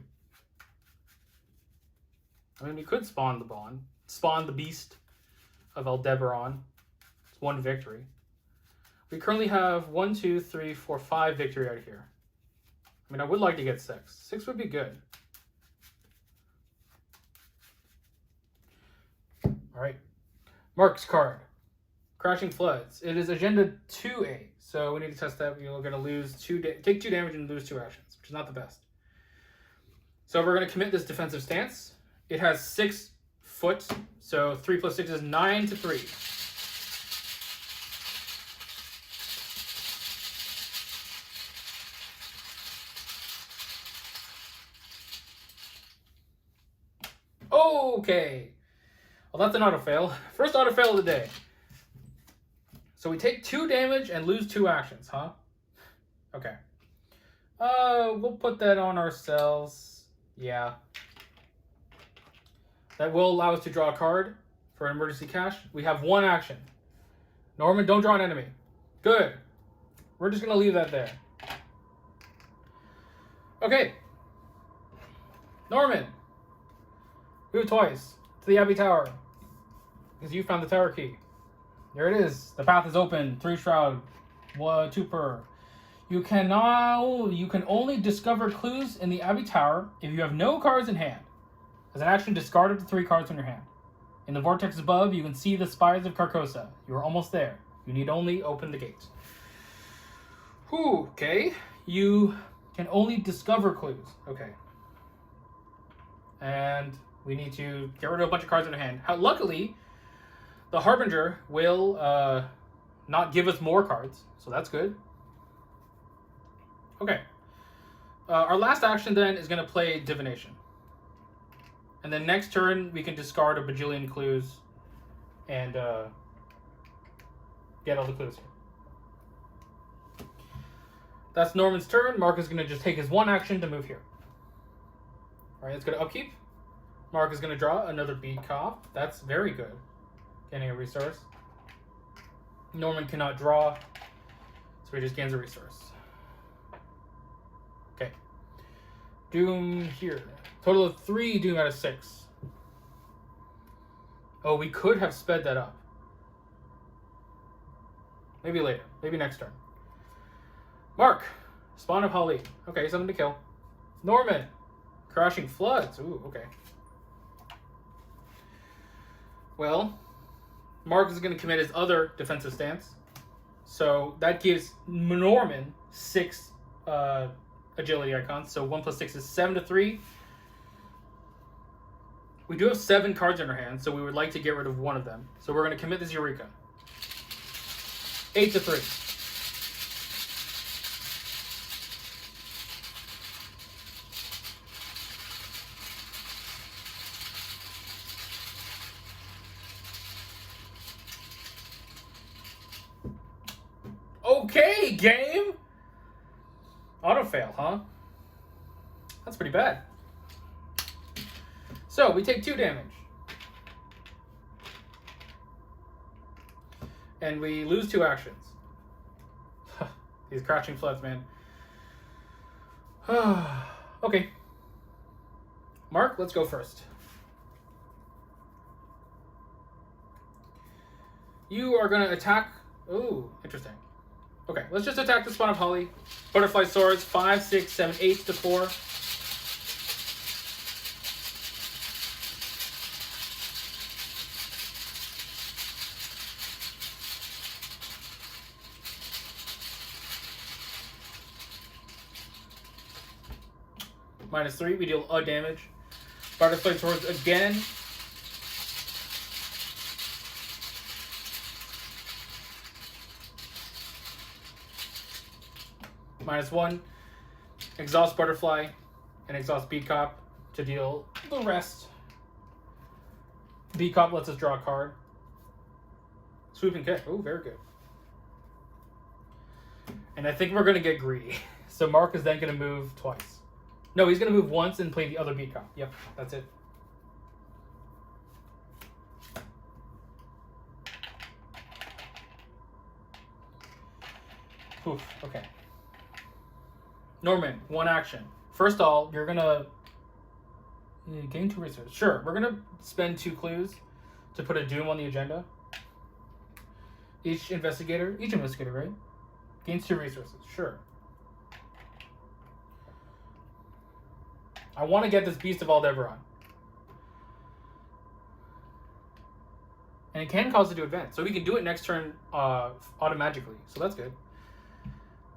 I mean, we could spawn the beast of Aldebaran. It's 1 victory. We currently have 1, 2, 3, 4, 5 victory out here. I mean, I would like to get 6. 6 would be good. Alright. Mark's card. Crashing Floods. It is agenda 2A. So we need to test that. We're going to lose take 2 damage and lose 2 actions, which is not the best. So we're going to commit this defensive stance. It has 6 foot. So 3 plus 6 is 9 to 3. Okay. Well, that's an auto fail. First auto fail of the day. So we take 2 damage and lose 2 actions, huh? Okay. We'll put that on ourselves. Yeah. That will allow us to draw a card for an emergency cash. We have 1 action. Norman, don't draw an enemy. Good. We're just going to leave that there. Okay. Norman. Move twice to the Abbey Tower. Because you found the tower key. There it is. The path is open. 3 shroud. 2 per. You can only discover clues in the Abbey Tower if you have no cards in hand. As an action, discard up to 3 cards from your hand. In the vortex above, you can see the spires of Carcosa. You are almost there. You need only open the gate. Whew, okay. You can only discover clues. Okay. And we need to get rid of a bunch of cards in our hand. Luckily, the Harbinger will not give us more cards, so that's good. Okay. Our last action then is going to play Divination. And then next turn, we can discard a bajillion clues and get all the clues here. That's Norman's turn. Mark is going to just take his 1 action to move here. All right, let's go to Upkeep. Mark is going to draw another beat cop. That's very good. Getting a resource. Norman cannot draw, so he just gains a resource. Okay. Doom here. Total of 3 doom out of 6. Oh, we could have sped that up. Maybe later. Maybe next turn. Mark. Spawn of Holly. Okay, something to kill. Norman. Crashing Floods. Ooh, okay. Well, Mark is going to commit his other defensive stance. So that gives Norman 6 agility icons. So 1 plus 6 is 7 to 3. We do have 7 cards in our hand, so we would like to get rid of 1 of them. So we're going to commit this Eureka. 8 to 3. Okay, game! Auto fail, huh? That's pretty bad. So, we take 2 damage. And we lose 2 actions. These Crashing Floods, man. Okay. Mark, let's go first. You are going to attack... Ooh, interesting. Okay, let's just attack the Spawn of Holly. Butterfly Swords, 5, 6, 7, 8 to 4. -3, we deal a damage. Butterfly Swords again. -1. Exhaust Butterfly and exhaust Beat Cop to deal the rest. Beat Cop lets us draw a card. Swooping Kick. Oh, very good. And I think we're going to get greedy. So Mark is then going to move twice. No, he's going to move once and play the other Beat Cop. Yep, that's it. Oof, okay. Norman, one action. First of all, you're gonna gain 2 resources. Sure, we're gonna spend 2 clues to put a doom on the agenda. Each investigator, right? Gains 2 resources. Sure. I want to get this Beast of Aldebaran. And it can cause it to advance. So we can do it next turn automatically. So that's good.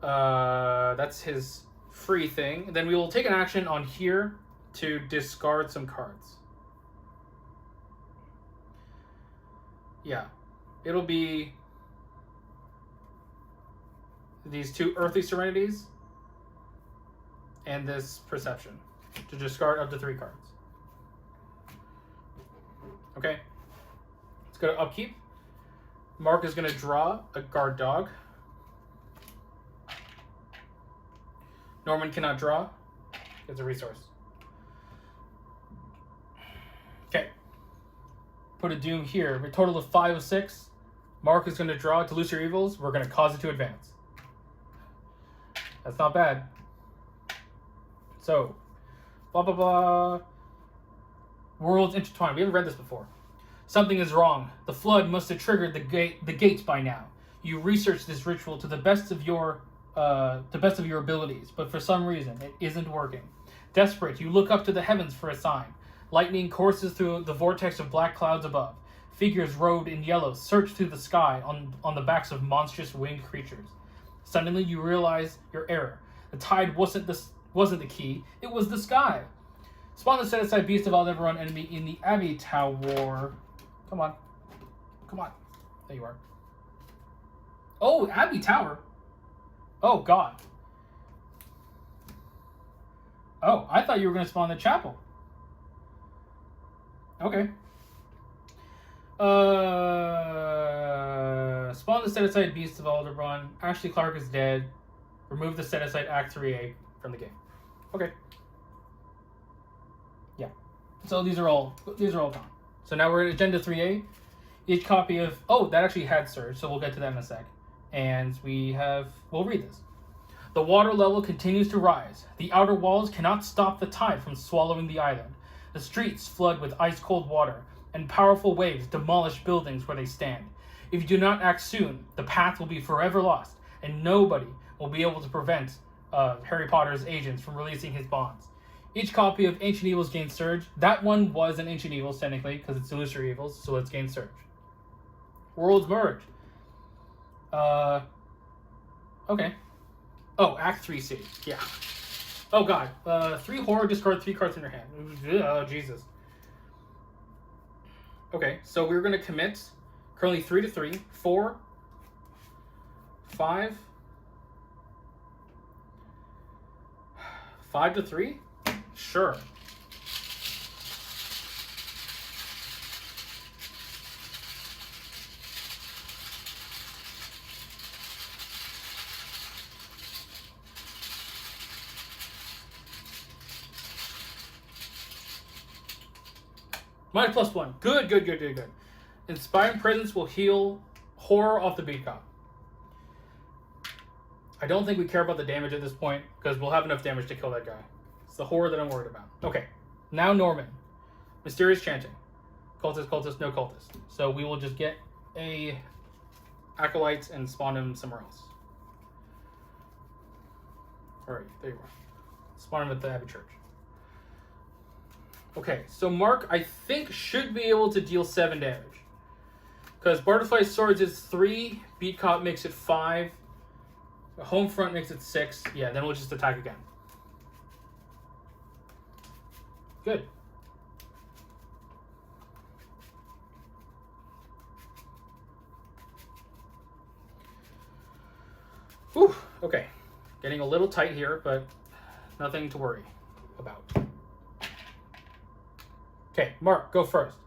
That's his free thing. And then we will take an action on here to discard some cards. Yeah. It'll be these 2 Earthly Serenities and this Perception to discard up to 3 cards. Okay. Let's go to upkeep. Mark is going to draw a guard dog. Norman cannot draw. Gets a resource. Okay. Put a doom here. A total of 5 of 6. Mark is going to draw to loose your evils. We're going to cause it to advance. That's not bad. So, blah, blah, blah. Worlds intertwined. We haven't read this before. Something is wrong. The flood must have triggered the gates by now. You researched this ritual to the best of your abilities, but for some reason it isn't working. Desperate, you look up to the heavens for a sign. Lightning courses through the vortex of black clouds above. Figures robed in yellow search through the sky on the backs of monstrous winged creatures. Suddenly you realize your error. The tide wasn't the key, it was the sky. Spawn the set-aside Beast of Aldebaran enemy in the Abbey Tower. Come on. Come on. There you are. Oh, Abbey Tower. Oh, God. Oh, I thought you were going to spawn the chapel. Okay. Spawn the set-aside Beast of Aldebaran. Ashley Clark is dead. Remove the set-aside Act 3A from the game. Okay. Yeah. So these are all gone. So now we're at Agenda 3A. Each copy of... Oh, that actually had Surge, so we'll get to that in a sec. And we'll read this. The water level continues to rise. The outer walls cannot stop the tide from swallowing the island. The streets flood with ice-cold water, and powerful waves demolish buildings where they stand. If you do not act soon, the path will be forever lost, and nobody will be able to prevent Harry Potter's agents from releasing his bonds. Each copy of Ancient Evils gains Surge. That one was an Ancient Evils, technically, because it's Illusory Evils, so let's gain Surge. Worlds Merge. Okay. Oh, Act 3C. Yeah. Oh, God. 3 horror, discard 3 cards in your hand. Oh, Jesus. Okay, so we're going to commit currently 3 to 3, 4, 5, 5 to 3? Sure. -+1. Good. Inspiring Presence will heal horror off the beat cop. I don't think we care about the damage at this point, because we'll have enough damage to kill that guy. It's the horror that I'm worried about. Okay, now Norman. Mysterious Chanting. Cultist, no cultist. So we will just get a Acolyte and spawn him somewhere else. Alright, there you are. Spawn him at the Abbey Church. Okay, so Mark, I think, should be able to deal 7 damage. Because Butterfly Swords is 3, Beat Cop makes it 5, Home Front makes it 6. Yeah, then we'll just attack again. Good. Whew, okay. Getting a little tight here, but nothing to worry about. Okay, Mark, go first.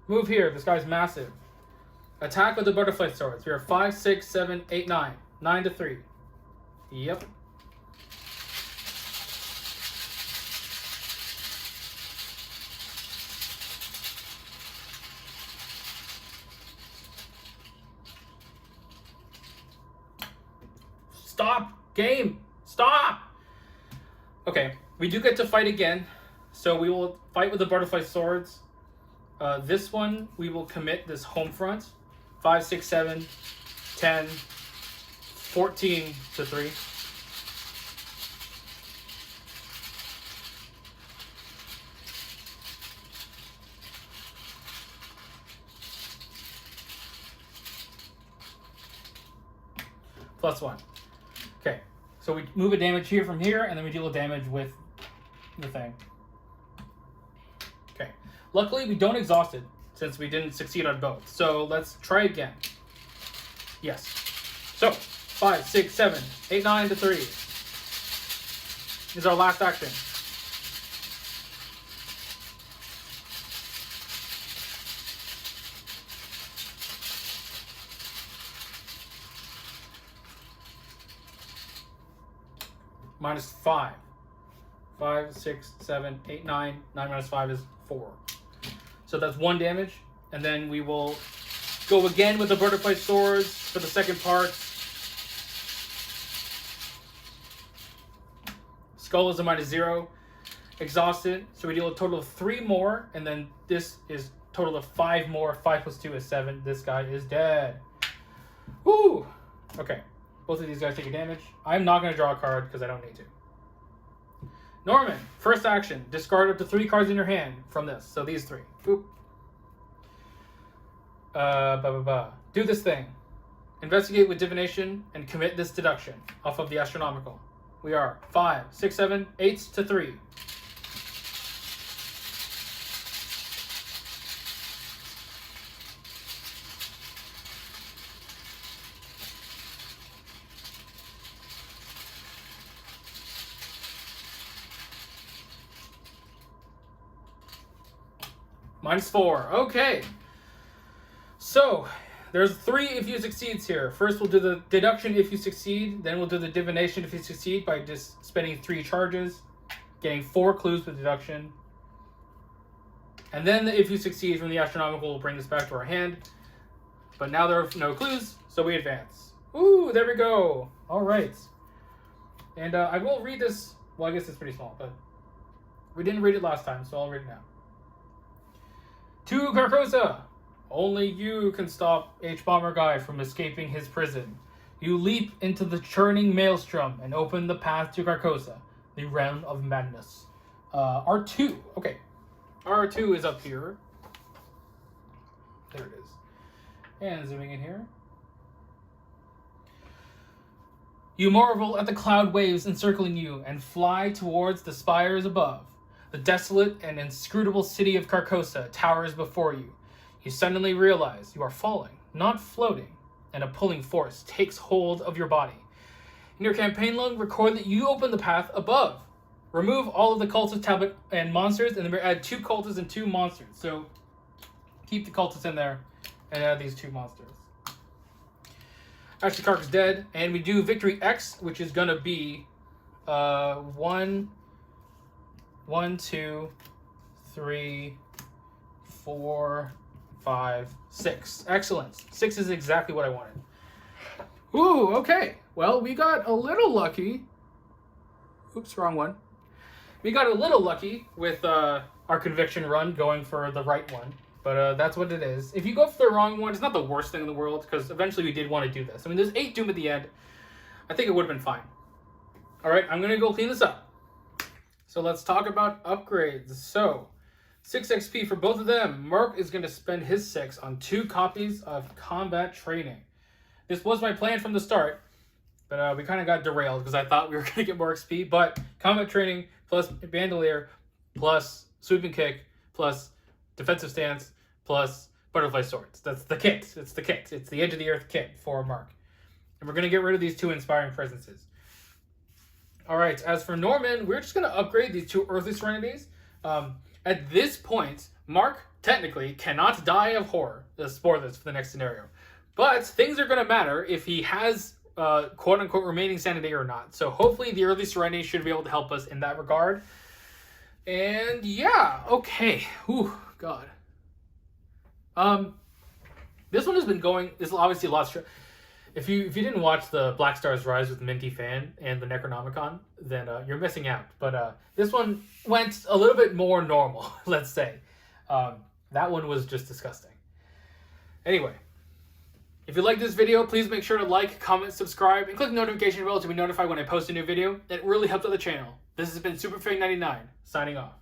Move here. This guy's massive. Attack with the Butterfly Swords. We are 5, 6, 7, 8, 9. 9 to 3. Yep. Stop Game, stop! Okay, we do get to fight again. So we will fight with the butterfly swords. This one, we will commit this home front. 5, 6, 7, 10, 14 to 3. +1. Okay, so we move a damage here from here, and then we deal a damage with the thing. Okay, luckily we don't exhaust it since we didn't succeed on both. So let's try again. Yes. So 5, 6, 7, 8, 9 to 3 is our last action. -5. 5, 6, 7, 8, 9. 9 minus 5 is 4. So that's 1 damage. And then we will go again with the butterfly swords for the second part. Skull is a -0. Exhausted. So we deal a total of 3 more. And then this is total of 5 more. 5 plus 2 is 7. This guy is dead. Woo! Okay. Both of these guys take a damage. I'm not going to draw a card because I don't need to. Norman, first action. Discard up to 3 cards in your hand from this. So these 3. Boop. Do this thing. Investigate with divination and commit this deduction off of the astronomical. We are 5, 6, 7, 8 to 3. -4. Okay. So, there's 3 if you succeeds here. First, we'll do the deduction if you succeed. Then we'll do the divination if you succeed by just spending 3 charges, getting 4 clues with deduction. And then if you succeed from the astronomical, we'll bring this back to our hand. But now there are no clues, so we advance. Ooh, there we go. All right. And I will read this. Well, I guess it's pretty small, but we didn't read it last time, so I'll read it now. To Carcosa! Only you can stop H-Bomber Guy from escaping his prison. You leap into the churning maelstrom and open the path to Carcosa, the realm of madness. R2. Okay. R2 is up here. There it is. And zooming in here. You marvel at the cloud waves encircling you and fly towards the spires above. The desolate and inscrutable city of Carcosa towers before you. You suddenly realize you are falling, not floating, and a pulling force takes hold of your body. In your campaign log, record that you open the path above. Remove all of the cultist tablet and monsters, and then add 2 cultists and 2 monsters. So keep the cultists in there and add these 2 monsters. Actually, Kark is dead, and we do victory X, which is gonna be 1, 2, 3, 4, 5, 6. Excellent. 6 is exactly what I wanted. Ooh, okay. Well, we got a little lucky. Oops, wrong one. We got a little lucky with our conviction run going for the right one. But that's what it is. If you go for the wrong one, it's not the worst thing in the world, because eventually we did want to do this. I mean, there's 8 Doom at the end. I think it would have been fine. Alright, I'm going to go clean this up. So let's talk about upgrades. So, 6 XP for both of them. Mark is going to spend his 6 on 2 copies of combat training. This was my plan from the start, but we kind of got derailed because I thought we were going to get more XP. But combat training plus bandolier plus sweeping kick plus defensive stance plus butterfly swords. That's the kit. It's the kit. It's the edge of the earth kit for Mark. And we're going to get rid of these 2 inspiring presences. All right, as for Norman, we're just going to upgrade these 2 earthly serenities. At this point, Mark technically cannot die of horror. Spoilers for the next scenario. But things are going to matter if he has quote-unquote remaining sanity or not. So hopefully the earthly serenity should be able to help us in that regard. And yeah, okay. Whew, God. This one has been going, this is obviously a lot. If you didn't watch the Black Star's Rise with Minty Fan and the Necronomicon, then you're missing out. But this one went a little bit more normal, let's say. That one was just disgusting. Anyway, if you like this video, please make sure to like, comment, subscribe, and click the notification bell to be notified when I post a new video. That really helps out the channel. This has been SuperFang99, signing off.